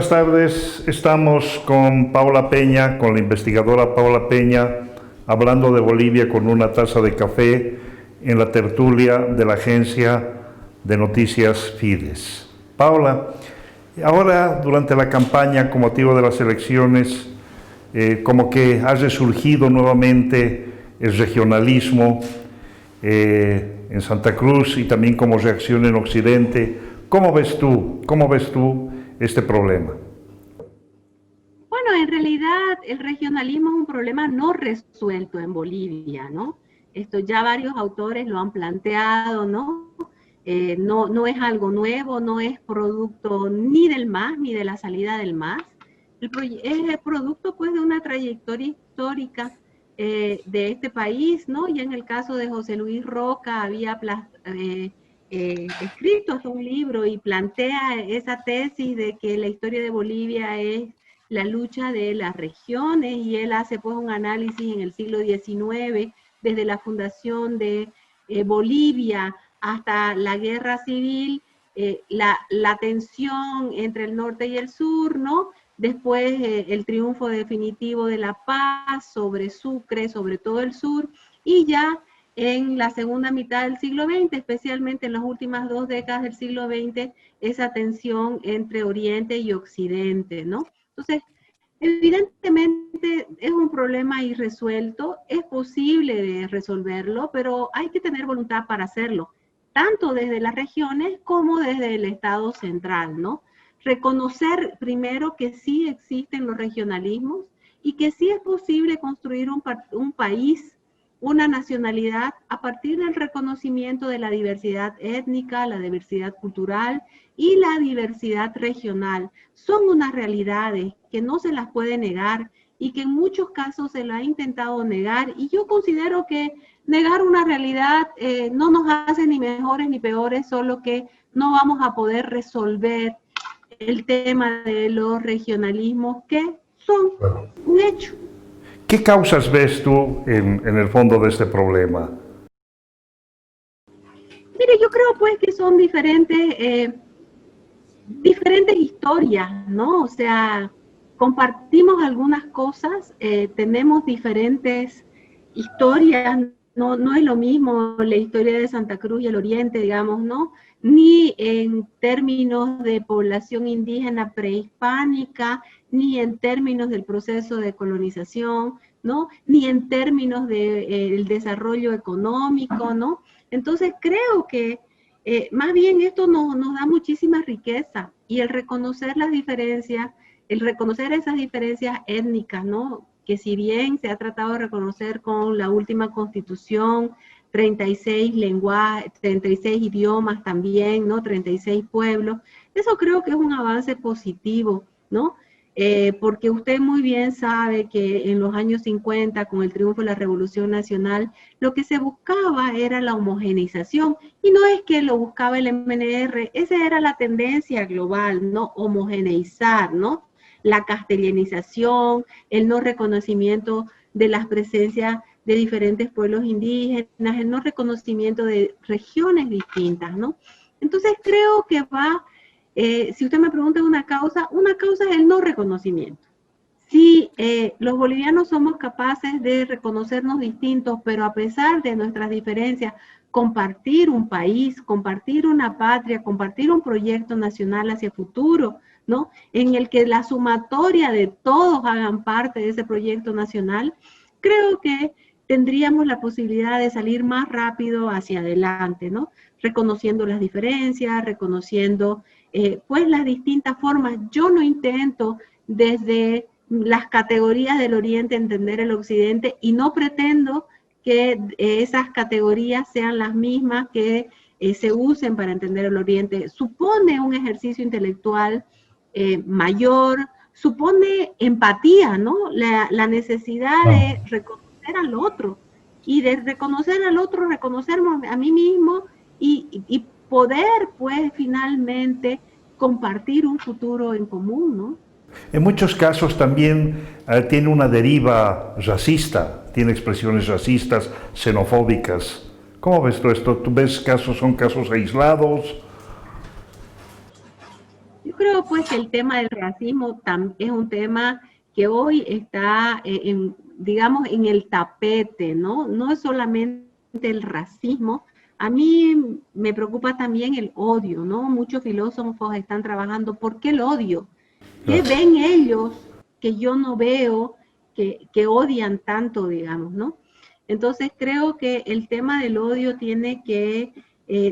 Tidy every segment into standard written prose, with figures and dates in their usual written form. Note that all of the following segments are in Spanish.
Buenas tardes, estamos con Paula Peña, con la investigadora Paula Peña, hablando de Bolivia con una taza de café en la tertulia de la agencia de noticias Fides. Paula, ahora durante la campaña con motivo de las elecciones, como que ha resurgido nuevamente el regionalismo en Santa Cruz y también como reacción en Occidente. ¿Cómo ves tú este problema? Bueno, en realidad el regionalismo es un problema no resuelto en Bolivia, ¿no? Esto ya varios autores lo han planteado, ¿no? No es algo nuevo, no es producto ni del MAS ni de la salida del MAS. Es el producto pues de una trayectoria histórica de este país, ¿no? Y en el caso de José Luis Roca había escrito hasta un libro y plantea esa tesis de que la historia de Bolivia es la lucha de las regiones, y él hace pues un análisis en el siglo XIX, desde la fundación de Bolivia hasta la guerra civil, la tensión entre el norte y el sur, ¿no? Después el triunfo definitivo de la paz sobre Sucre, sobre todo el sur, y ya en la segunda mitad del siglo XX, especialmente en las últimas 2 décadas del siglo XX, esa tensión entre Oriente y Occidente, ¿no? Entonces, evidentemente es un problema irresuelto, es posible de resolverlo, pero hay que tener voluntad para hacerlo, tanto desde las regiones como desde el Estado central, ¿no? Reconocer primero que sí existen los regionalismos y que sí es posible construir un país, una nacionalidad, a partir del reconocimiento de la diversidad étnica, la diversidad cultural y la diversidad regional. Son unas realidades que no se las puede negar y que en muchos casos se la ha intentado negar, y yo considero que negar una realidad no nos hace ni mejores ni peores, solo que no vamos a poder resolver el tema de los regionalismos, que son un hecho. ¿Qué causas ves tú en el fondo de este problema? Mire, yo creo pues que son diferentes historias, ¿no? O sea, compartimos algunas cosas, tenemos diferentes historias, no es lo mismo la historia de Santa Cruz y el Oriente, digamos, ¿no? Ni en términos de población indígena prehispánica, ni en términos del proceso de colonización, ¿no? Ni en términos del desarrollo económico, ¿no? Entonces creo que más bien esto nos da muchísima riqueza, y el reconocer las diferencias, el reconocer esas diferencias étnicas, ¿no? Que si bien se ha tratado de reconocer con la última constitución, 36 lenguajes, 36 idiomas también, ¿no? 36 pueblos, eso creo que es un avance positivo, ¿no? Porque usted muy bien sabe que en los años 50, con el triunfo de la Revolución Nacional, lo que se buscaba era la homogeneización, y no es que lo buscaba el MNR, esa era la tendencia global, ¿no? Homogeneizar, ¿no? La castellanización, el no reconocimiento de las presencias de diferentes pueblos indígenas, el no reconocimiento de regiones distintas, ¿no? Entonces creo que si usted me pregunta una causa es el no reconocimiento. Si los bolivianos somos capaces de reconocernos distintos, pero a pesar de nuestras diferencias, compartir un país, compartir una patria, compartir un proyecto nacional hacia el futuro, ¿no? En el que la sumatoria de todos hagan parte de ese proyecto nacional, creo que tendríamos la posibilidad de salir más rápido hacia adelante, ¿no? Reconociendo las diferencias, reconociendo pues las distintas formas. Yo no intento desde las categorías del Oriente entender el Occidente, y no pretendo que esas categorías sean las mismas que se usen para entender el Oriente. Supone un ejercicio intelectual mayor, supone empatía, ¿no? La necesidad de reconocer al otro, y de reconocer al otro, reconocerme a mí mismo, y poder pues finalmente compartir un futuro en común, ¿no? En muchos casos también tiene una deriva racista, tiene expresiones racistas, xenofóbicas. ¿Cómo ves tú esto? ¿Tú ves son casos aislados? Yo creo pues que el tema del racismo es un tema que hoy está, digamos, en el tapete, ¿no? No es solamente el racismo. A mí me preocupa también el odio, ¿no? Muchos filósofos están trabajando. ¿Por qué el odio? ¿Qué Claro. ven ellos que yo no veo, que odian tanto, digamos, ¿no? Entonces creo que el tema del odio tiene que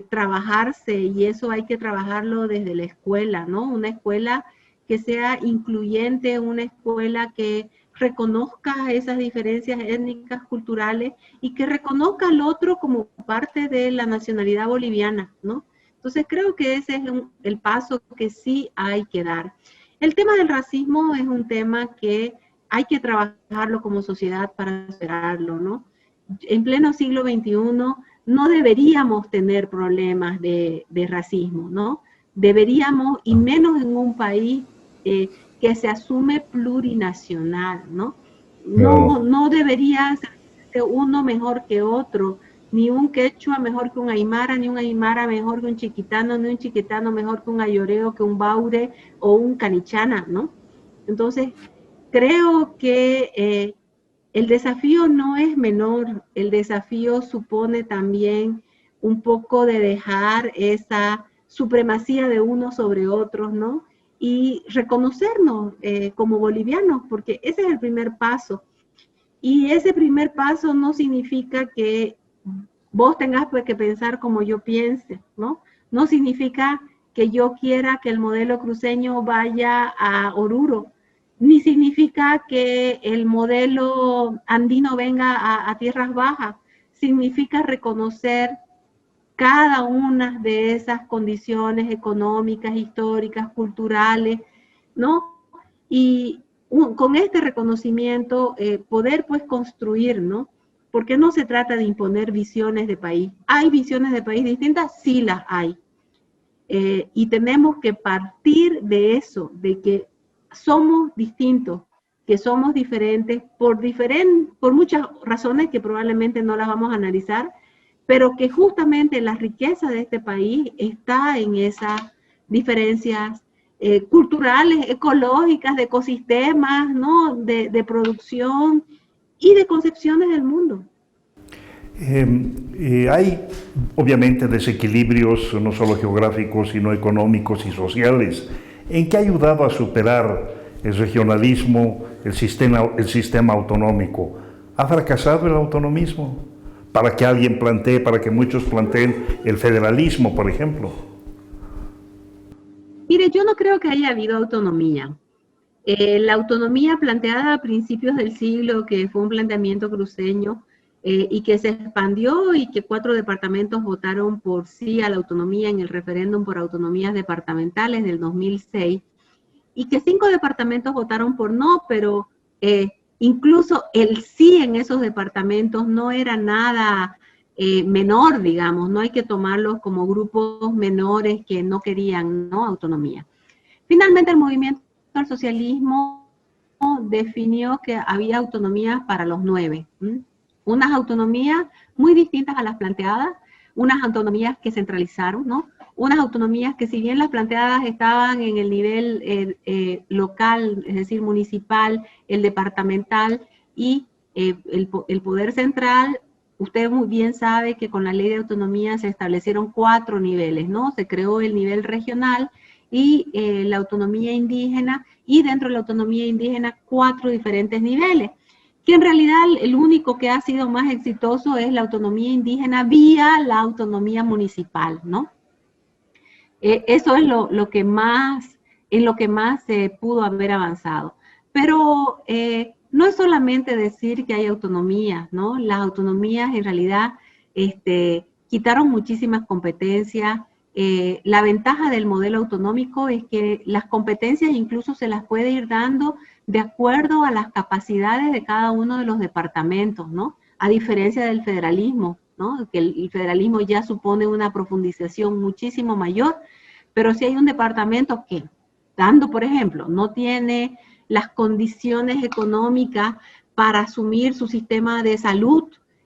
trabajarse, y eso hay que trabajarlo desde la escuela, ¿no? Una escuela que sea incluyente, una escuela que reconozca esas diferencias étnicas, culturales, y que reconozca al otro como parte de la nacionalidad boliviana, ¿no? Entonces creo que ese es el paso que sí hay que dar. El tema del racismo es un tema que hay que trabajarlo como sociedad para superarlo, ¿no? En pleno siglo XXI no deberíamos tener problemas de racismo, ¿no? Deberíamos, y menos en un país que se asume plurinacional, ¿no? No, Claro. no debería ser uno mejor que otro, ni un quechua mejor que un aymara, ni un aymara mejor que un chiquitano, ni un chiquitano mejor que un ayoreo, que un baure o un canichana, ¿no? Entonces, creo que el desafío no es menor, el desafío supone también un poco de dejar esa supremacía de unos sobre otros, ¿no? Y reconocernos como bolivianos, porque ese es el primer paso. Y ese primer paso no significa que vos tengas pues, que pensar como yo piense, ¿no? No significa que yo quiera que el modelo cruceño vaya a Oruro, ni significa que el modelo andino venga a tierras bajas. Significa reconocer cada una de esas condiciones económicas, históricas, culturales, ¿no? Y con este reconocimiento poder pues construir, ¿no? Porque no se trata de imponer visiones de país. ¿Hay visiones de país distintas? Sí las hay. Y tenemos que partir de eso, de que somos distintos, que somos diferentes por muchas razones que probablemente no las vamos a analizar, pero que justamente la riqueza de este país está en esas diferencias culturales, ecológicas, de ecosistemas, ¿no? De producción y de concepciones del mundo. Hay obviamente desequilibrios no solo geográficos, sino económicos y sociales. ¿En qué ha ayudado a superar el regionalismo, el sistema autonómico? ¿Ha fracasado el autonomismo? Para que alguien plantee, para que muchos planteen el federalismo, por ejemplo. Mire, yo no creo que haya habido autonomía. La autonomía planteada a principios del siglo, que fue un planteamiento cruceño y que se expandió y que 4 departamentos votaron por sí a la autonomía en el referéndum por autonomías departamentales del 2006, y que 5 departamentos votaron por no, pero incluso el sí en esos departamentos no era nada menor, digamos, no hay que tomarlos como grupos menores que no querían, ¿no?, autonomía. Finalmente el movimiento al socialismo definió que había autonomías para los 9, unas autonomías muy distintas a las planteadas, unas autonomías que centralizaron, ¿no? Unas autonomías que si bien las planteadas estaban en el nivel local, es decir, municipal, el departamental y el poder central, usted muy bien sabe que con la ley de autonomía se establecieron 4 niveles, ¿no? Se creó el nivel regional y la autonomía indígena, y dentro de la autonomía indígena 4 diferentes niveles, que en realidad el único que ha sido más exitoso es la autonomía indígena vía la autonomía municipal, ¿no? Eso es lo que más, en lo que más se pudo haber avanzado. Pero no es solamente decir que hay autonomías, ¿no? Las autonomías en realidad quitaron muchísimas competencias. La ventaja del modelo autonómico es que las competencias incluso se las puede ir dando de acuerdo a las capacidades de cada uno de los departamentos, ¿no? A diferencia del federalismo, ¿no? Que el federalismo ya supone una profundización muchísimo mayor, pero si hay un departamento que, dando por ejemplo, no tiene las condiciones económicas para asumir su sistema de salud,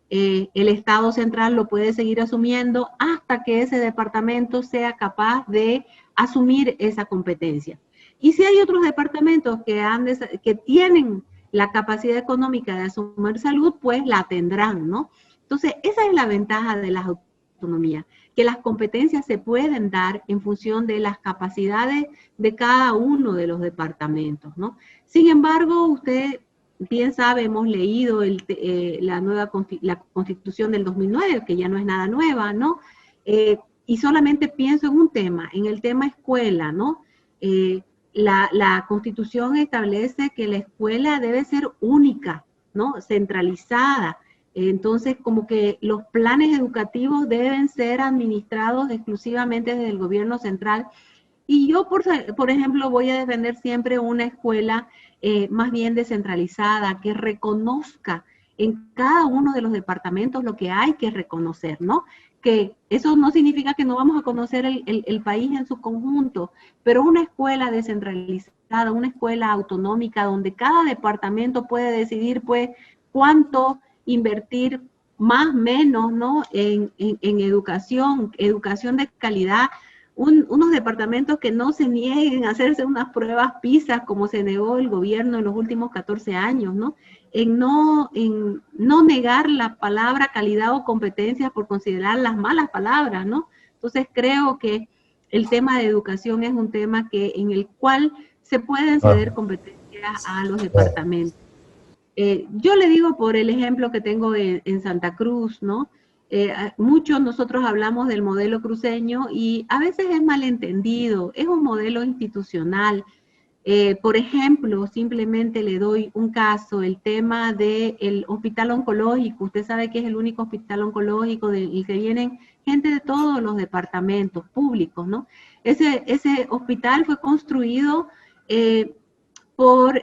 el Estado central lo puede seguir asumiendo hasta que ese departamento sea capaz de asumir esa competencia. Y si hay otros departamentos que tienen la capacidad económica de asumir salud, pues la tendrán, ¿no? Entonces, esa es la ventaja de las autonomías, que las competencias se pueden dar en función de las capacidades de cada uno de los departamentos, ¿no? Sin embargo, usted bien sabe, hemos leído la Constitución del 2009, que ya no es nada nueva, ¿no? Y solamente pienso en un tema, en el tema escuela, ¿no? La Constitución establece que la escuela debe ser única, ¿no? Centralizada. Entonces, como que los planes educativos deben ser administrados exclusivamente desde el gobierno central. Y yo, por ejemplo, voy a defender siempre una escuela más bien descentralizada, que reconozca en cada uno de los departamentos lo que hay que reconocer, ¿no? Que eso no significa que no vamos a conocer el país en su conjunto, pero una escuela descentralizada, una escuela autonómica donde cada departamento puede decidir, pues, cuánto invertir más o menos, ¿no? En educación de calidad, unos departamentos que no se nieguen a hacerse unas pruebas PISA como se negó el gobierno en los últimos 14 años, ¿no? En no negar la palabra calidad o competencia por considerar las malas palabras, ¿no? Entonces creo que el tema de educación es un tema en el cual se pueden ceder competencias a los departamentos. Yo le digo por el ejemplo que tengo en Santa Cruz, ¿no? Muchos nosotros hablamos del modelo cruceño y a veces es malentendido, es un modelo institucional. Por ejemplo, simplemente le doy un caso, el tema del hospital oncológico. Usted sabe que es el único hospital oncológico del que vienen gente de todos los departamentos públicos, ¿no? Ese hospital fue construido por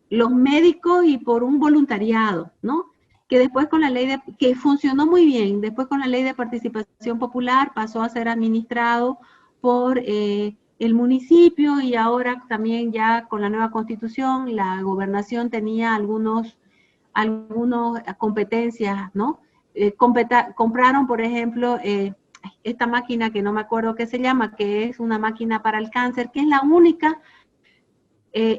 los médicos y por un voluntariado, ¿no? Que después con la que funcionó muy bien, después con la ley de participación popular pasó a ser administrado por el municipio y ahora también ya con la nueva constitución la gobernación tenía algunas competencias, ¿no? Compraron, por ejemplo, esta máquina que no me acuerdo qué se llama, que es una máquina para el cáncer, que es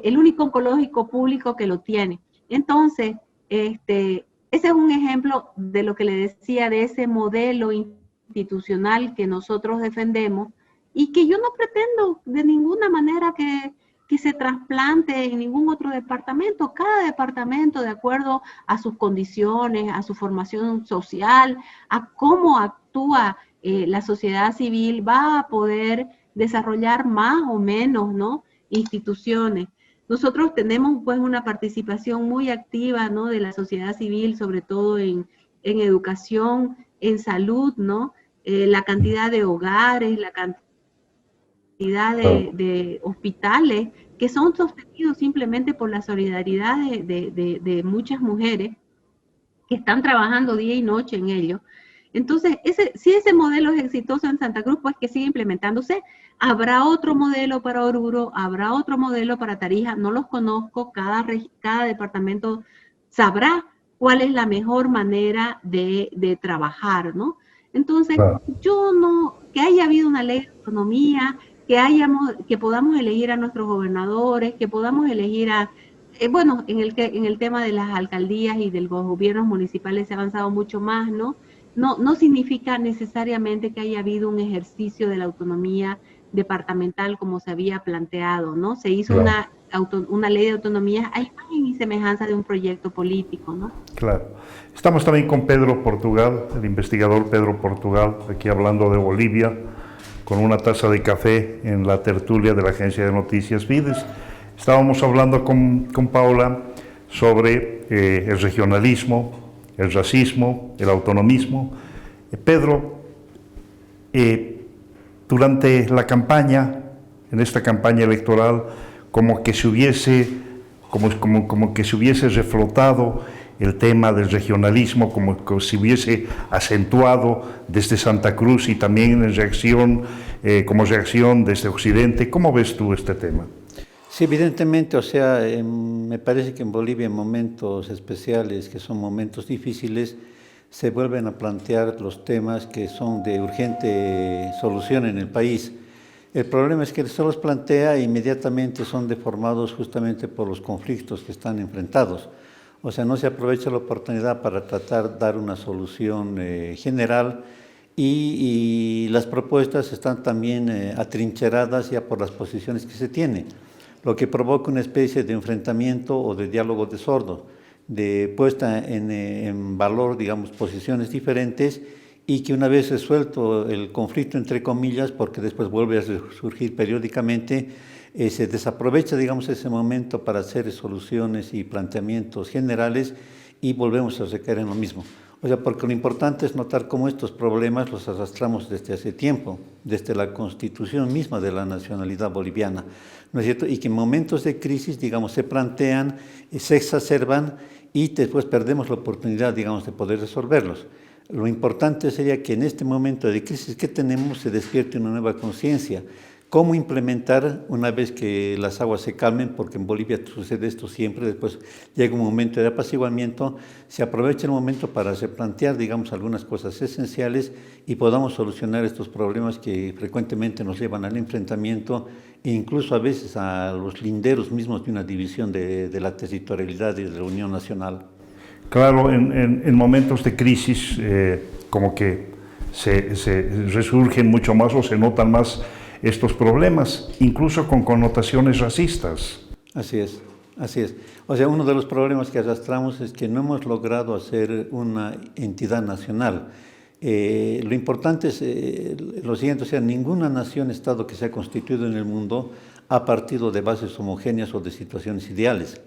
el único oncológico público que lo tiene. Entonces, ese es un ejemplo de lo que le decía, de ese modelo institucional que nosotros defendemos y que yo no pretendo de ninguna manera que se trasplante en ningún otro departamento. Cada departamento, de acuerdo a sus condiciones, a su formación social, a cómo actúa la sociedad civil, va a poder desarrollar más o menos, ¿no?, instituciones. Nosotros tenemos pues una participación muy activa, ¿no?, de la sociedad civil, sobre todo en educación, en salud, ¿no? La cantidad de hogares, la cantidad de hospitales que son sostenidos simplemente por la solidaridad de muchas mujeres que están trabajando día y noche en ello. Entonces, si ese modelo es exitoso en Santa Cruz, pues que sigue implementándose. Habrá otro modelo para Oruro, habrá otro modelo para Tarija, no los conozco, cada departamento sabrá cuál es la mejor manera de trabajar, ¿no? Entonces, que haya habido una ley de autonomía, que podamos elegir a nuestros gobernadores, que podamos elegir bueno, en el tema de las alcaldías y de los gobiernos municipales se ha avanzado mucho más, ¿no? No significa necesariamente que haya habido un ejercicio de la autonomía departamental como se había planteado, ¿no? Se hizo una ley de autonomía a imagen y semejanza de un proyecto político, ¿no? Claro. Estamos también con Pedro Portugal, el investigador Pedro Portugal, aquí hablando de Bolivia, con una taza de café en la tertulia de la agencia de noticias Fides. Estábamos hablando con Paula sobre el regionalismo, el racismo, el autonomismo. Pedro, durante la campaña, en esta campaña electoral, como que se hubiese reflotado el tema del regionalismo, como que se hubiese acentuado desde Santa Cruz y también como reacción desde Occidente. ¿Cómo ves tú este tema? Sí, evidentemente, o sea, me parece que en Bolivia en momentos especiales, que son momentos difíciles, se vuelven a plantear los temas que son de urgente solución en el país. El problema es que se los plantea e inmediatamente son deformados justamente por los conflictos que están enfrentados. O sea, no se aprovecha la oportunidad para tratar de dar una solución general y las propuestas están también atrincheradas ya por las posiciones que se tienen, lo que provoca una especie de enfrentamiento o de diálogo de sordos, de puesta en valor, digamos, posiciones diferentes, y que una vez resuelto el conflicto, entre comillas, porque después vuelve a surgir periódicamente, se desaprovecha, digamos, ese momento para hacer soluciones y planteamientos generales y volvemos a recaer en lo mismo. O sea, porque lo importante es notar cómo estos problemas los arrastramos desde hace tiempo, desde la constitución misma de la nacionalidad boliviana, ¿no es cierto? Y que en momentos de crisis, digamos, se plantean, se exacerban y después perdemos la oportunidad, digamos, de poder resolverlos. Lo importante sería que en este momento de crisis que tenemos se despierte una nueva conciencia. ¿Cómo implementar una vez que las aguas se calmen? Porque en Bolivia sucede esto siempre, después llega un momento de apaciguamiento, se aprovecha el momento para replantear, digamos, algunas cosas esenciales y podamos solucionar estos problemas que frecuentemente nos llevan al enfrentamiento e incluso a veces a los linderos mismos de una división de la territorialidad y de la Unión Nacional. Claro, en momentos de crisis como que se resurgen mucho más o se notan más estos problemas, incluso con connotaciones racistas. Así es, así es. O sea, uno de los problemas que arrastramos es que no hemos logrado hacer una entidad nacional. Lo importante es lo siguiente, o sea, ninguna nación-estado que se ha constituido en el mundo ha partido de bases homogéneas o de situaciones ideales.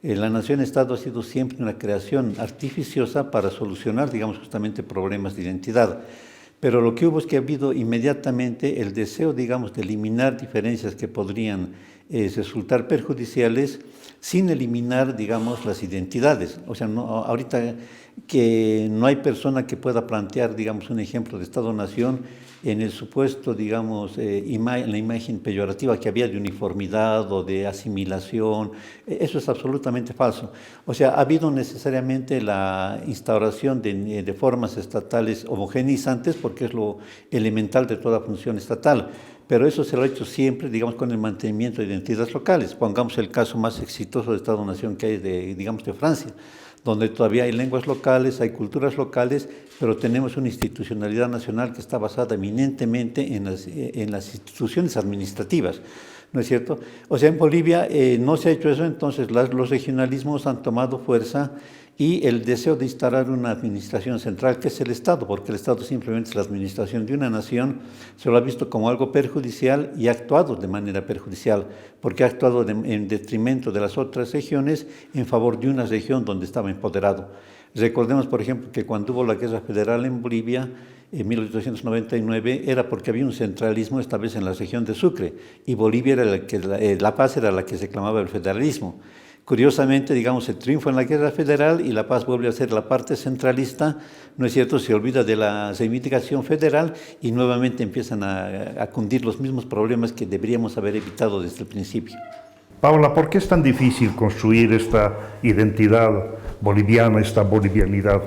La nación-estado ha sido siempre una creación artificiosa para solucionar, digamos, justamente problemas de identidad. Pero lo que hubo es que ha habido inmediatamente el deseo, digamos, de eliminar diferencias que podrían resultar perjudiciales sin eliminar, digamos, las identidades. O sea, no, ahorita que no hay persona que pueda plantear, digamos, un ejemplo de Estado-nación en el supuesto, digamos, en la imagen peyorativa que había de uniformidad o de asimilación. Eso es absolutamente falso. O sea, ha habido necesariamente la instauración de formas estatales homogeneizantes porque es lo elemental de toda función estatal. Pero eso se lo ha hecho siempre, digamos, con el mantenimiento de identidades locales. Pongamos el caso más exitoso de Estado-nación que hay, digamos, de Francia, donde todavía hay lenguas locales, hay culturas locales, pero tenemos una institucionalidad nacional que está basada eminentemente en las instituciones administrativas, ¿no es cierto? O sea, en Bolivia no se ha hecho eso, entonces los regionalismos han tomado fuerza y el deseo de instalar una administración central, que es el Estado, porque el Estado simplemente es la administración de una nación, se lo ha visto como algo perjudicial y ha actuado de manera perjudicial, porque ha actuado en detrimento de las otras regiones en favor de una región donde estaba empoderado. Recordemos, por ejemplo, que cuando hubo la guerra federal en Bolivia, en 1899, era porque había un centralismo, esta vez en la región de Sucre, y Bolivia era La Paz era la que reclamaba el federalismo. Curiosamente, digamos, se triunfa en la guerra federal y La Paz vuelve a ser la parte centralista, ¿no es cierto? Se olvida de la reivindicación federal y nuevamente empiezan a cundir los mismos problemas que deberíamos haber evitado desde el principio. Paula, ¿por qué es tan difícil construir esta identidad boliviana, esta bolivianidad?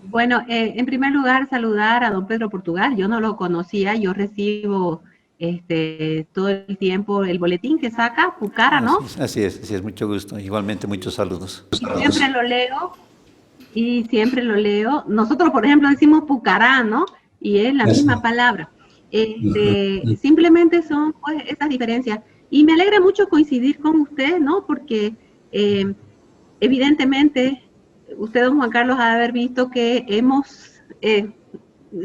Bueno, en primer lugar, saludar a don Pedro Portugal. Yo no lo conocía, yo recibo todo el tiempo el boletín que saca, Pucara, ¿no? Así es, mucho gusto. Igualmente, muchos saludos. Siempre lo leo. Nosotros, por ejemplo, decimos Pucará, ¿no? Y es la misma palabra. Simplemente son pues esas diferencias. Y me alegra mucho coincidir con usted, ¿no? Porque evidentemente, usted, don Juan Carlos, ha de haber visto que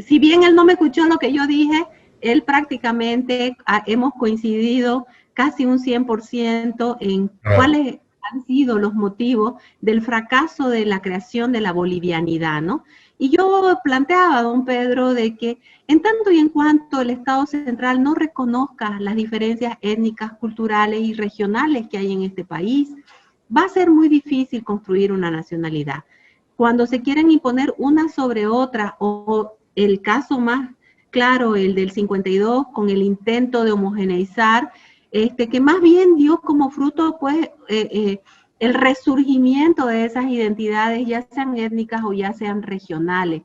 si bien él no me escuchó lo que yo dije, él prácticamente hemos coincidido casi un 100% en cuáles han sido los motivos del fracaso de la creación de la bolivianidad, ¿no? Y yo planteaba, don Pedro, de que en tanto y en cuanto el Estado central no reconozca las diferencias étnicas, culturales y regionales que hay en este país, va a ser muy difícil construir una nacionalidad. Cuando se quieren imponer una sobre otra, o el caso más claro, el del 52, con el intento de homogeneizar, que más bien dio como fruto, pues, el resurgimiento de esas identidades, ya sean étnicas o ya sean regionales.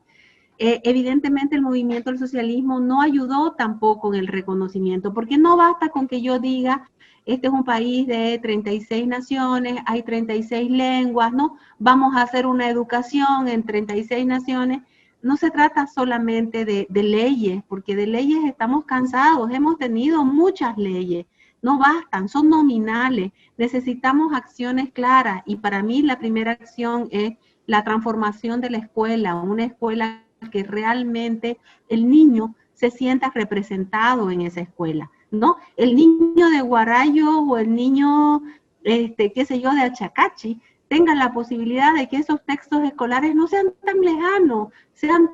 Evidentemente el movimiento del socialismo no ayudó tampoco en el reconocimiento, porque no basta con que yo diga, este es un país de 36 naciones, hay 36 lenguas, ¿no? Vamos a hacer una educación en 36 naciones. No se trata solamente de leyes, porque de leyes estamos cansados, hemos tenido muchas leyes, no bastan, son nominales, necesitamos acciones claras y para mí la primera acción es la transformación de la escuela, una escuela que realmente el niño se sienta representado en esa escuela, ¿no? El niño de Guarayo o el niño, qué sé yo, de Achacachi, tengan la posibilidad de que esos textos escolares no sean tan lejanos, sean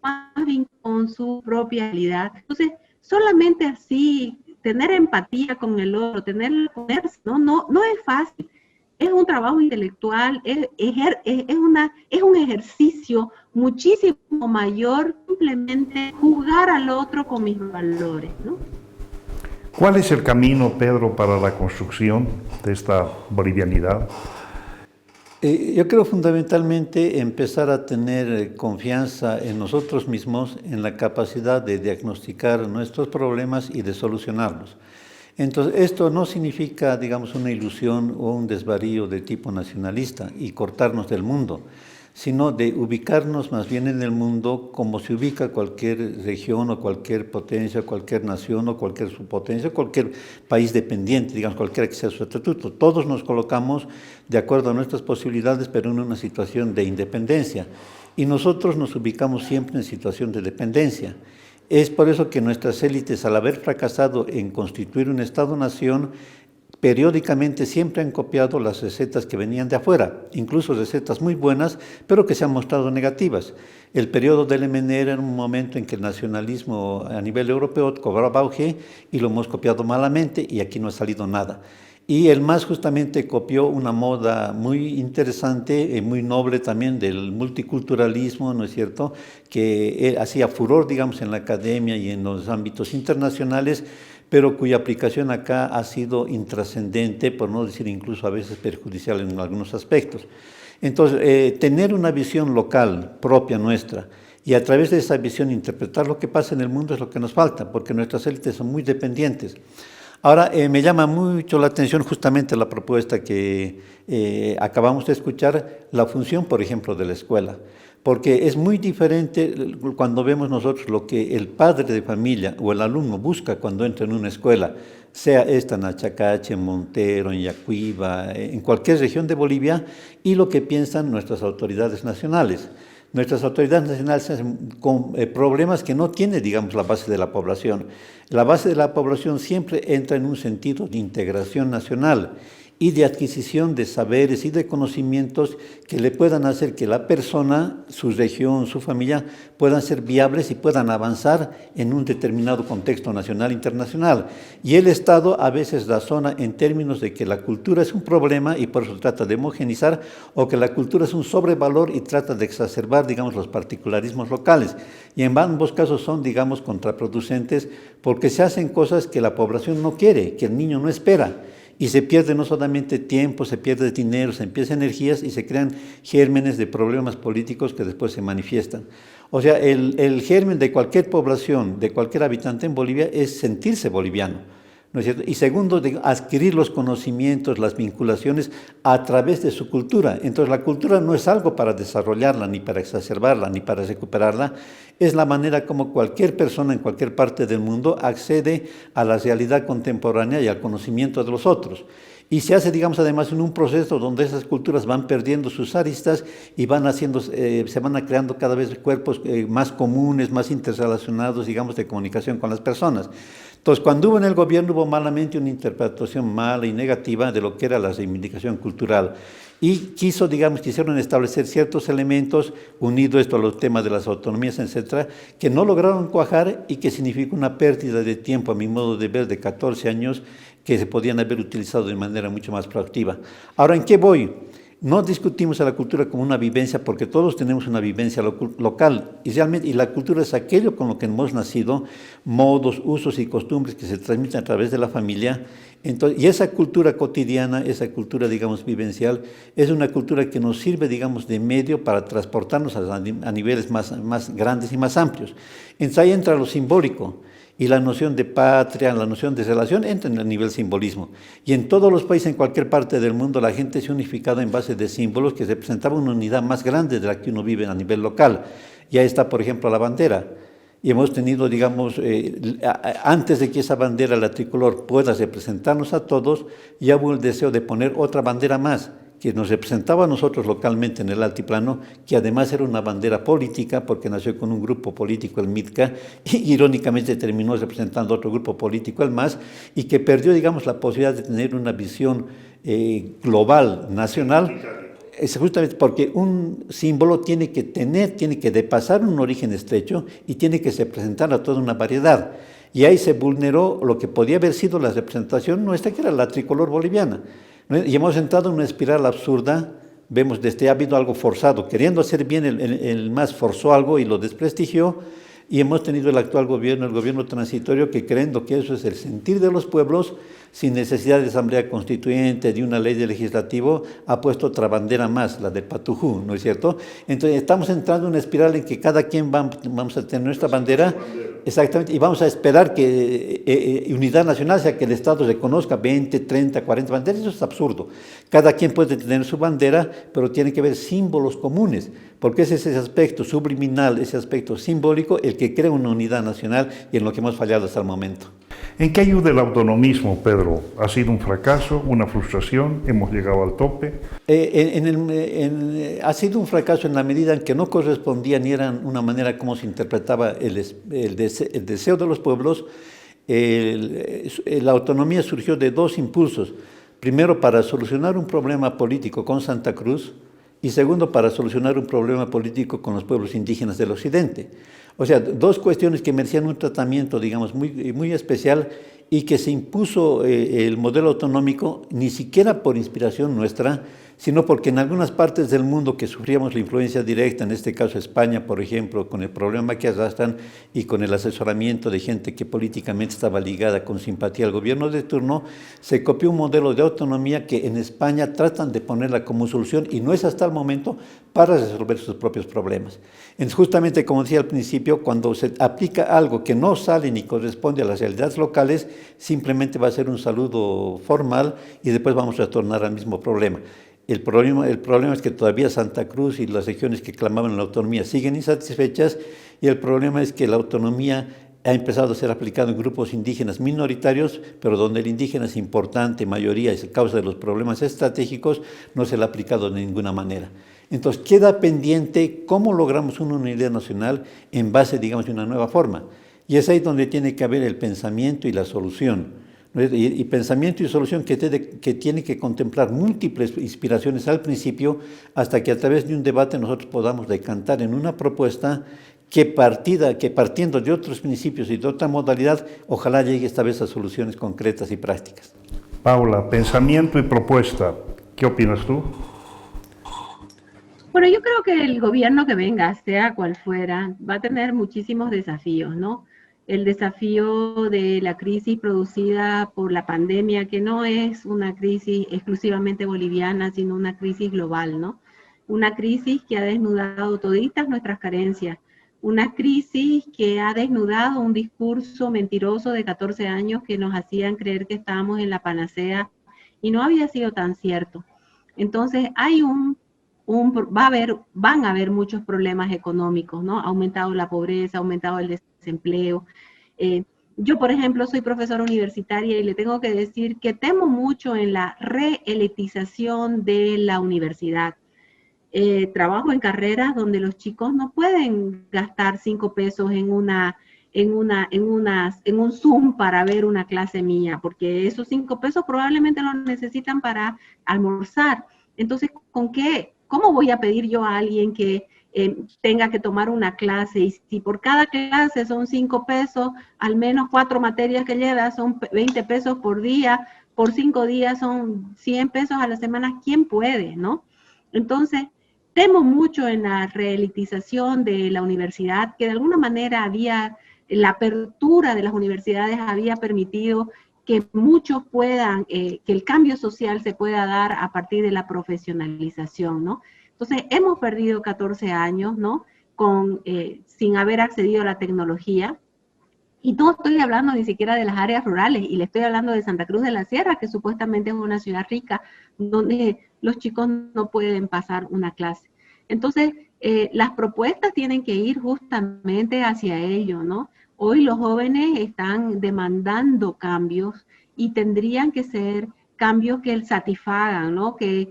más bien con su propia realidad. Entonces, solamente así, tener empatía con el otro, no es fácil. Es un trabajo intelectual, es un ejercicio muchísimo mayor simplemente juzgar al otro con mis valores, ¿no? ¿Cuál es el camino, Pedro, para la construcción de esta bolivianidad? Yo creo fundamentalmente empezar a tener confianza en nosotros mismos, en la capacidad de diagnosticar nuestros problemas y de solucionarlos. Entonces, esto no significa, digamos, una ilusión o un desvarío de tipo nacionalista y cortarnos del mundo, sino de ubicarnos más bien en el mundo como se ubica cualquier región o cualquier potencia, cualquier nación o cualquier subpotencia, cualquier país dependiente, digamos, cualquiera que sea su estatuto. Todos nos colocamos de acuerdo a nuestras posibilidades, pero en una situación de independencia. Y nosotros nos ubicamos siempre en situación de dependencia. Es por eso que nuestras élites, al haber fracasado en constituir un Estado-nación, periódicamente siempre han copiado las recetas que venían de afuera, incluso recetas muy buenas, pero que se han mostrado negativas. El periodo del MNR era un momento en que el nacionalismo a nivel europeo cobraba auge y lo hemos copiado malamente y aquí no ha salido nada. Y el MAS justamente copió una moda muy interesante, muy noble también del multiculturalismo, ¿no es cierto?, que hacía furor, digamos, en la academia y en los ámbitos internacionales, pero cuya aplicación acá ha sido intrascendente, por no decir incluso a veces perjudicial en algunos aspectos. Entonces, tener una visión local propia nuestra y a través de esa visión interpretar lo que pasa en el mundo es lo que nos falta, porque nuestras élites son muy dependientes. Ahora, me llama mucho la atención justamente la propuesta que acabamos de escuchar, la función, por ejemplo, de la escuela, porque es muy diferente cuando vemos nosotros lo que el padre de familia o el alumno busca cuando entra en una escuela, sea esta en Achacache, en Montero, en Yacuiba, en cualquier región de Bolivia, y lo que piensan nuestras autoridades nacionales. Nuestras autoridades nacionales hacen con problemas que no tiene, digamos, la base de la población. La base de la población siempre entra en un sentido de integración nacional y de adquisición de saberes y de conocimientos que le puedan hacer que la persona, su región, su familia, puedan ser viables y puedan avanzar en un determinado contexto nacional e internacional. Y el Estado a veces razona en términos de que la cultura es un problema y por eso trata de homogenizar, o que la cultura es un sobrevalor y trata de exacerbar, digamos, los particularismos locales. Y en ambos casos son, digamos, contraproducentes porque se hacen cosas que la población no quiere, que el niño no espera. Y se pierde no solamente tiempo, se pierde dinero, se empiezan energías y se crean gérmenes de problemas políticos que después se manifiestan. O sea, el germen de cualquier población, de cualquier habitante en Bolivia es sentirse boliviano, ¿no es cierto? Y segundo, de adquirir los conocimientos, las vinculaciones a través de su cultura. Entonces la cultura no es algo para desarrollarla, ni para exacerbarla, ni para recuperarla. Es la manera como cualquier persona en cualquier parte del mundo accede a la realidad contemporánea y al conocimiento de los otros. Y se hace, digamos, además en un proceso donde esas culturas van perdiendo sus aristas y van haciendo, se van creando cada vez cuerpos más comunes, más interrelacionados, digamos, de comunicación con las personas. Entonces, cuando hubo en el gobierno, hubo malamente una interpretación mala y negativa de lo que era la reivindicación cultural. Y quisieron establecer ciertos elementos, unido esto a los temas de las autonomías, etcétera, que no lograron cuajar y que significó una pérdida de tiempo, a mi modo de ver, de 14 años, que se podían haber utilizado de manera mucho más proactiva. Ahora, ¿en qué voy? no discutimos a la cultura como una vivencia, porque todos tenemos una vivencia local, y realmente, y la cultura es aquello con lo que hemos nacido, modos, usos y costumbres que se transmiten a través de la familia. Entonces, y esa cultura cotidiana, esa cultura, digamos, vivencial, es una cultura que nos sirve, digamos, de medio para transportarnos a niveles más grandes y más amplios. Entonces ahí entra lo simbólico. Y la noción de patria, la noción de relación entra en el nivel simbolismo. Y en todos los países, en cualquier parte del mundo, la gente se ha unificado en base de símbolos que representaban una unidad más grande de la que uno vive a nivel local. Ya está, por ejemplo, la bandera. Y hemos tenido, digamos, antes de que esa bandera, la tricolor, pueda representarnos a todos, ya hubo el deseo de poner otra bandera más, que nos representaba a nosotros localmente en el altiplano, que además era una bandera política, porque nació con un grupo político, el MITCA, y irónicamente terminó representando a otro grupo político, el MAS, y que perdió, digamos, la posibilidad de tener una visión global, nacional. Es justamente porque un símbolo tiene que depasar un origen estrecho y tiene que representar a toda una variedad. Y ahí se vulneró lo que podía haber sido la representación nuestra, que era la tricolor boliviana. Y hemos entrado en una espiral absurda. Vemos, ha habido algo forzado, queriendo hacer bien, el MAS forzó algo y lo desprestigió, y hemos tenido el actual gobierno, el gobierno transitorio, que creyendo que eso es el sentir de los pueblos, sin necesidad de asamblea constituyente, de una ley de legislativo, ha puesto otra bandera más, la de Patujú, ¿no es cierto? Entonces estamos entrando en una espiral en que cada quien vamos a tener nuestra bandera, exactamente, y vamos a esperar que unidad nacional sea que el Estado reconozca 20, 30, 40 banderas. Eso es absurdo. Cada quien puede tener su bandera, pero tiene que haber símbolos comunes, porque es ese aspecto subliminal, ese aspecto simbólico, el que crea una unidad nacional, y en lo que hemos fallado hasta el momento. ¿En qué ayuda el autonomismo, Pedro? ¿Ha sido un fracaso, una frustración? ¿Hemos llegado al tope? Ha sido un fracaso en la medida en que no correspondía ni era una manera como se interpretaba el deseo de los pueblos. La autonomía surgió de dos impulsos. Primero, para solucionar un problema político con Santa Cruz, y segundo, para solucionar un problema político con los pueblos indígenas del occidente. O sea, dos cuestiones que merecían un tratamiento, digamos, muy especial, y que se impuso el modelo autonómico ni siquiera por inspiración nuestra, sino porque en algunas partes del mundo que sufríamos la influencia directa, en este caso España, por ejemplo, con el problema que arrastran y con el asesoramiento de gente que políticamente estaba ligada con simpatía al gobierno de turno, se copió un modelo de autonomía que en España tratan de ponerla como solución, y no es hasta el momento para resolver sus propios problemas. Entonces, justamente como decía al principio, cuando se aplica algo que no sale ni corresponde a las realidades locales, simplemente va a ser un saludo formal y después vamos a retornar al mismo problema. El problema es que todavía Santa Cruz y las regiones que clamaban la autonomía siguen insatisfechas, y el problema es que la autonomía ha empezado a ser aplicada en grupos indígenas minoritarios, pero donde el indígena es importante, mayoría, es causa de los problemas estratégicos, no se le ha aplicado de ninguna manera. Entonces queda pendiente cómo logramos una unidad nacional en base, digamos, de una nueva forma. Y es ahí donde tiene que haber el pensamiento y la solución. Y pensamiento y solución que tiene que contemplar múltiples inspiraciones al principio, hasta que a través de un debate nosotros podamos decantar en una propuesta que partiendo de otros principios y de otra modalidad, ojalá llegue esta vez a soluciones concretas y prácticas. Paula, pensamiento y propuesta, ¿qué opinas tú? Bueno, yo creo que el gobierno que venga, sea cual fuera, va a tener muchísimos desafíos, ¿no? El desafío de la crisis producida por la pandemia, que no es una crisis exclusivamente boliviana, sino una crisis global, ¿no? Una crisis que ha desnudado toditas nuestras carencias, una crisis que ha desnudado un discurso mentiroso de 14 años que nos hacían creer que estábamos en la panacea, y no había sido tan cierto. Entonces hay van a haber muchos problemas económicos, ¿no? Ha aumentado la pobreza, ha aumentado el desempleo. Yo, por ejemplo, soy profesora universitaria y le tengo que decir que temo mucho en la reelitización de la universidad. Trabajo en carreras donde los chicos no pueden gastar 5 pesos en un Zoom para ver una clase mía, porque esos 5 pesos probablemente los necesitan para almorzar. Entonces, ¿cómo voy a pedir yo a alguien que tenga que tomar una clase? Y si por cada clase son 5 pesos, al menos 4 materias que lleva son 20 pesos por día, por 5 días son 100 pesos a la semana. ¿Quién puede, no? Entonces, temo mucho en la reelitización de la universidad, que de alguna manera la apertura de las universidades había permitido que muchos puedan, que el cambio social se pueda dar a partir de la profesionalización, ¿no? Entonces, hemos perdido 14 años, ¿no? Sin haber accedido a la tecnología. Y no estoy hablando ni siquiera de las áreas rurales, y le estoy hablando de Santa Cruz de la Sierra, que supuestamente es una ciudad rica, donde los chicos no pueden pasar una clase. Entonces, las propuestas tienen que ir justamente hacia ello, ¿no? Hoy los jóvenes están demandando cambios y tendrían que ser cambios que satisfagan, ¿no? Que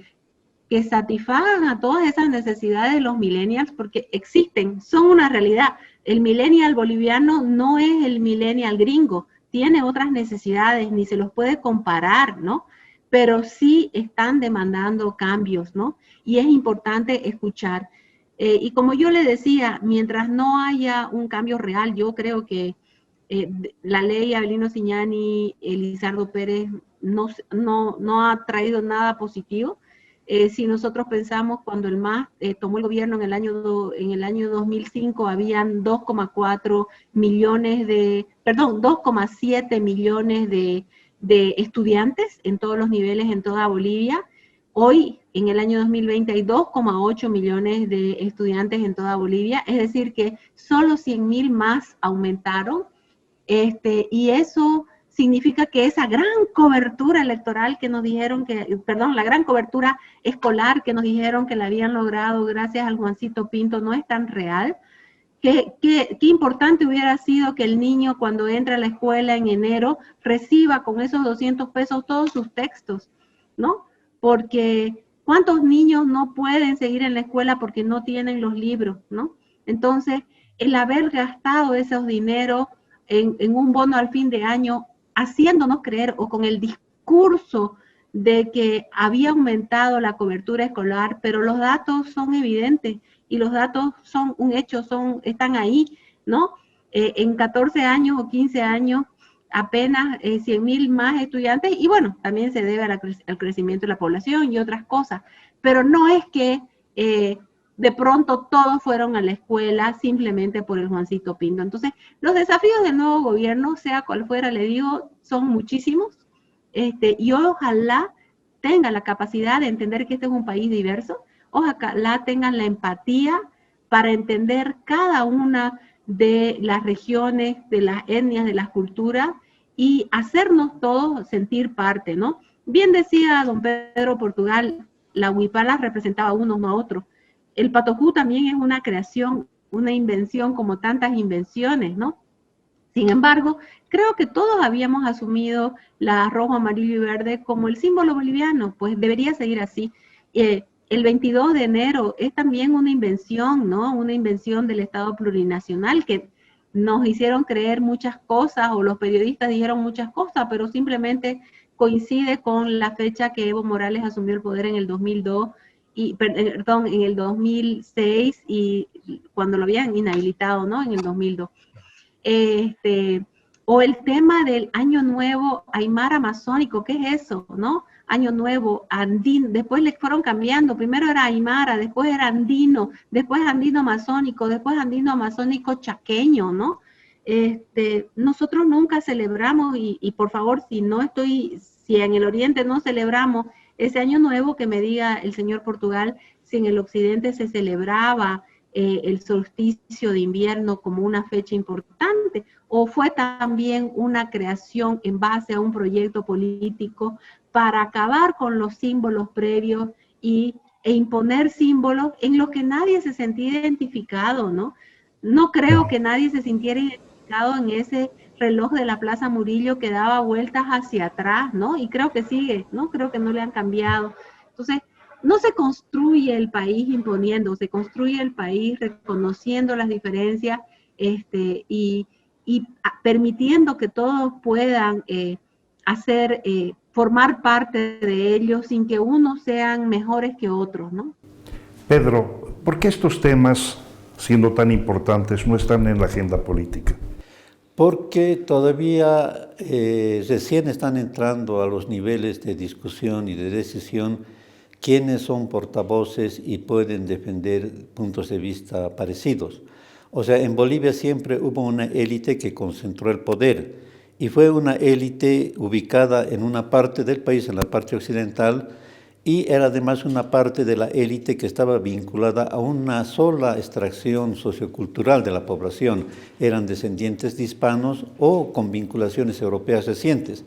satisfagan a todas esas necesidades de los millennials, porque existen, son una realidad. El millennial boliviano no es el millennial gringo, tiene otras necesidades, ni se los puede comparar, ¿no? Pero sí están demandando cambios, ¿no? Y es importante escuchar. Y como yo le decía, mientras no haya un cambio real, yo creo que la ley Avelino Ciñani, Elizardo Pérez, no ha traído nada positivo. Si nosotros pensamos cuando el MAS tomó el gobierno en el año 2005, habían 2,7 millones de estudiantes en todos los niveles en toda Bolivia. Hoy, en el año 2020, hay 2,8 millones de estudiantes en toda Bolivia, es decir que solo 100.000 más aumentaron, y eso significa que esa gran cobertura electoral que nos dijeron la gran cobertura escolar que nos dijeron que la habían logrado gracias al Juancito Pinto no es tan real. Qué importante hubiera sido que el niño cuando entra a la escuela en enero reciba con esos 200 pesos todos sus textos, ¿no? Porque ¿cuántos niños no pueden seguir en la escuela porque no tienen los libros, ¿no? Entonces, el haber gastado esos dineros en un bono al fin de año, haciéndonos creer o con el discurso de que había aumentado la cobertura escolar, pero los datos son evidentes y los datos son un hecho, están ahí, ¿no? En 14 años o 15 años, apenas 100.000 más estudiantes, y bueno, también se debe al crecimiento de la población y otras cosas, pero no es que de pronto todos fueron a la escuela simplemente por el Juancito Pinto. Entonces, los desafíos del nuevo gobierno, sea cual fuera, le digo, son muchísimos, y ojalá tengan la capacidad de entender que este es un país diverso, ojalá tengan la empatía para entender cada una de las regiones, de las etnias, de las culturas, y hacernos todos sentir parte, ¿no? Bien decía don Pedro Portugal, la huipala representaba a unos, no a otros. El patojú también es una creación, una invención como tantas invenciones, ¿no? Sin embargo, creo que todos habíamos asumido la rojo, amarillo y verde como el símbolo boliviano, pues debería seguir así. El 22 de enero es también una invención, ¿no? Una invención del Estado plurinacional que nos hicieron creer muchas cosas, o los periodistas dijeron muchas cosas, pero simplemente coincide con la fecha que Evo Morales asumió el poder en el 2002, en el 2006, y cuando lo habían inhabilitado, ¿no? En el 2002. O el tema del Año Nuevo Aymara Amazónico, ¿qué es eso, no? Año Nuevo andino, después le fueron cambiando, primero era Aymara, después era andino, después andino amazónico, después andino amazónico chaqueño, ¿no? Nosotros nunca celebramos, y por favor, si en el oriente no celebramos ese Año Nuevo, que me diga el señor Portugal si en el occidente se celebraba el solsticio de invierno como una fecha importante, o fue también una creación en base a un proyecto político para acabar con los símbolos previos e imponer símbolos en los que nadie se sentía identificado, ¿no? No creo que nadie se sintiera identificado en ese reloj de la Plaza Murillo que daba vueltas hacia atrás, ¿no? Y creo que sigue, ¿no? Creo que no le han cambiado. Entonces, no se construye el país imponiendo, se construye el país reconociendo las diferencias, y permitiendo que todos puedan formar parte de ellos sin que unos sean mejores que otros, ¿no? Pedro, ¿por qué estos temas, siendo tan importantes, no están en la agenda política? Porque todavía recién están entrando a los niveles de discusión y de decisión quienes son portavoces y pueden defender puntos de vista parecidos. O sea, en Bolivia siempre hubo una élite que concentró el poder y fue una élite ubicada en una parte del país, en la parte occidental, y era además una parte de la élite que estaba vinculada a una sola extracción sociocultural de la población. Eran descendientes de hispanos o con vinculaciones europeas recientes.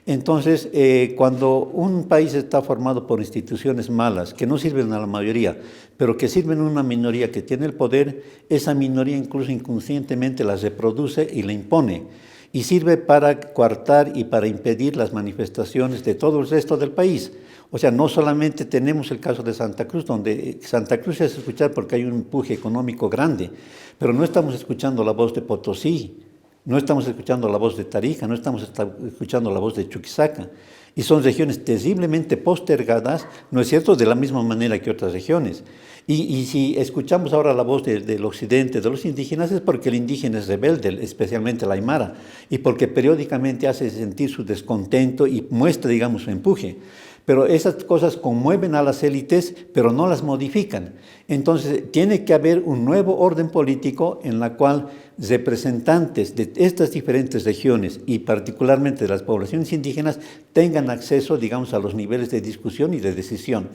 Entonces, cuando un país está formado por instituciones malas, que no sirven a la mayoría, pero que sirven a una minoría que tiene el poder, esa minoría incluso inconscientemente la reproduce y la impone. Y sirve para coartar y para impedir las manifestaciones de todo el resto del país. O sea, no solamente tenemos el caso de Santa Cruz, donde Santa Cruz es escuchar porque hay un empuje económico grande, pero no estamos escuchando la voz de Potosí, no estamos escuchando la voz de Tarija, no estamos escuchando la voz de Chuquisaca. Y son regiones terriblemente postergadas, ¿no es cierto?, de la misma manera que otras regiones. Y si escuchamos ahora la voz del occidente, de los indígenas, es porque el indígena es rebelde, especialmente el aymara, y porque periódicamente hace sentir su descontento y muestra, digamos, su empuje. Pero esas cosas conmueven a las élites, pero no las modifican. Entonces, tiene que haber un nuevo orden político en la cual representantes de estas diferentes regiones y particularmente de las poblaciones indígenas tengan acceso, digamos, a los niveles de discusión y de decisión.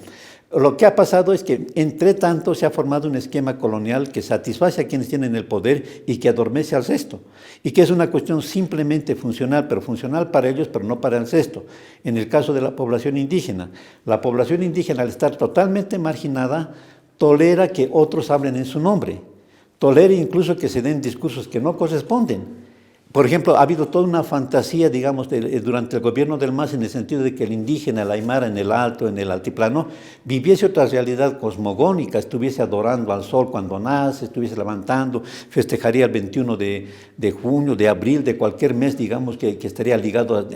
Lo que ha pasado es que, entre tanto, se ha formado un esquema colonial que satisface a quienes tienen el poder y que adormece al resto, y que es una cuestión simplemente funcional, pero funcional para ellos, pero no para el resto. En el caso de la población indígena, al estar totalmente marginada, tolera que otros hablen en su nombre, tolera incluso que se den discursos que no corresponden. Por ejemplo, ha habido toda una fantasía, digamos, durante el gobierno del MAS en el sentido de que el indígena, el aymara en el alto, en el altiplano, viviese otra realidad cosmogónica, estuviese adorando al sol cuando nace, estuviese levantando, festejaría el 21 de junio, de abril, de cualquier mes, digamos, que estaría ligado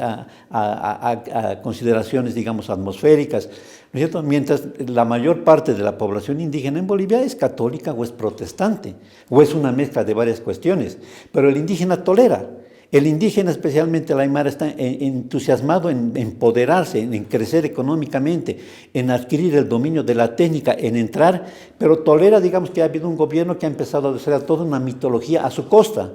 a consideraciones, digamos, atmosféricas, ¿no es cierto? Mientras la mayor parte de la población indígena en Bolivia es católica o es protestante, o es una mezcla de varias cuestiones, pero el indígena tolera. El indígena, especialmente el aymara, está entusiasmado en empoderarse, en crecer económicamente, en adquirir el dominio de la técnica, en entrar, pero tolera, digamos, que ha habido un gobierno que ha empezado a desarrollar toda una mitología a su costa.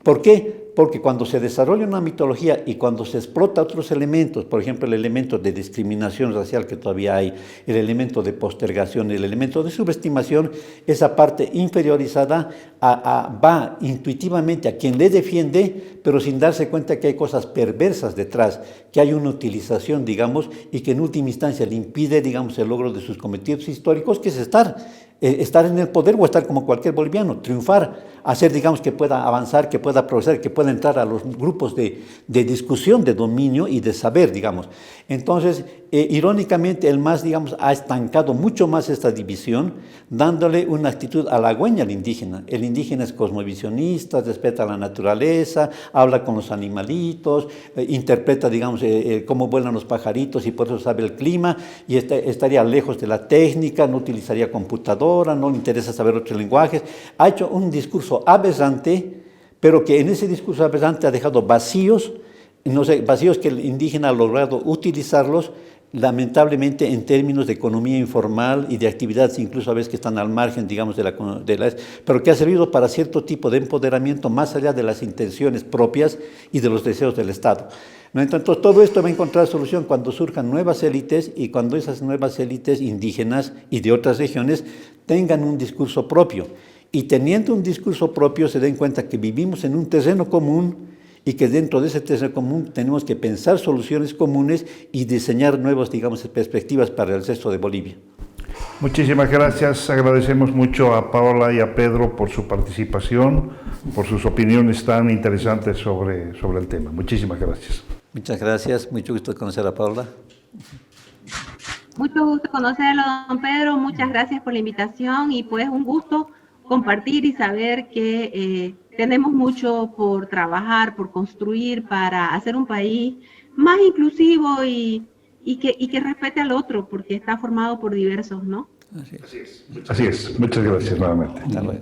¿Por qué? Porque cuando se desarrolla una mitología y cuando se explota otros elementos, por ejemplo, el elemento de discriminación racial que todavía hay, el elemento de postergación, el elemento de subestimación, esa parte inferiorizada va intuitivamente a quien le defiende, pero sin darse cuenta que hay cosas perversas detrás, que hay una utilización, digamos, y que en última instancia le impide, digamos, el logro de sus cometidos históricos, que es estar en el poder o estar como cualquier boliviano, triunfar, hacer, digamos, que pueda avanzar, que pueda progresar, que pueda entrar a los grupos de discusión, de dominio y de saber, digamos. Entonces, irónicamente, el MAS, digamos, ha estancado mucho más esta división, dándole una actitud halagüeña al indígena. El indígena es cosmovisionista, respeta la naturaleza, habla con los animalitos, interpreta, digamos, cómo vuelan los pajaritos y por eso sabe el clima, y estaría lejos de la técnica, no utilizaría computadora, no le interesa saber otros lenguajes. Ha hecho un discurso aberrante, pero que en ese discurso aberrante ha dejado vacíos, vacíos que el indígena ha logrado utilizarlos, lamentablemente en términos de economía informal y de actividades incluso a veces que están al margen, digamos, pero que ha servido para cierto tipo de empoderamiento más allá de las intenciones propias y de los deseos del Estado. ¿No? Entonces, todo esto va a encontrar solución cuando surjan nuevas élites y cuando esas nuevas élites indígenas y de otras regiones tengan un discurso propio. Y teniendo un discurso propio se den cuenta que vivimos en un terreno común y que dentro de ese terreno común tenemos que pensar soluciones comunes y diseñar nuevas, digamos, perspectivas para el resto de Bolivia. Muchísimas gracias. Agradecemos mucho a Paola y a Pedro por su participación, por sus opiniones tan interesantes sobre el tema. Muchísimas gracias. Muchas gracias. Mucho gusto conocer a Paola. Mucho gusto conocerlo, don Pedro. Muchas gracias por la invitación y pues un gusto compartir y saber que tenemos mucho por trabajar, por construir para hacer un país más inclusivo y que respete al otro, porque está formado por diversos, ¿no? Así es. Así es. Muchas gracias nuevamente. Hasta luego.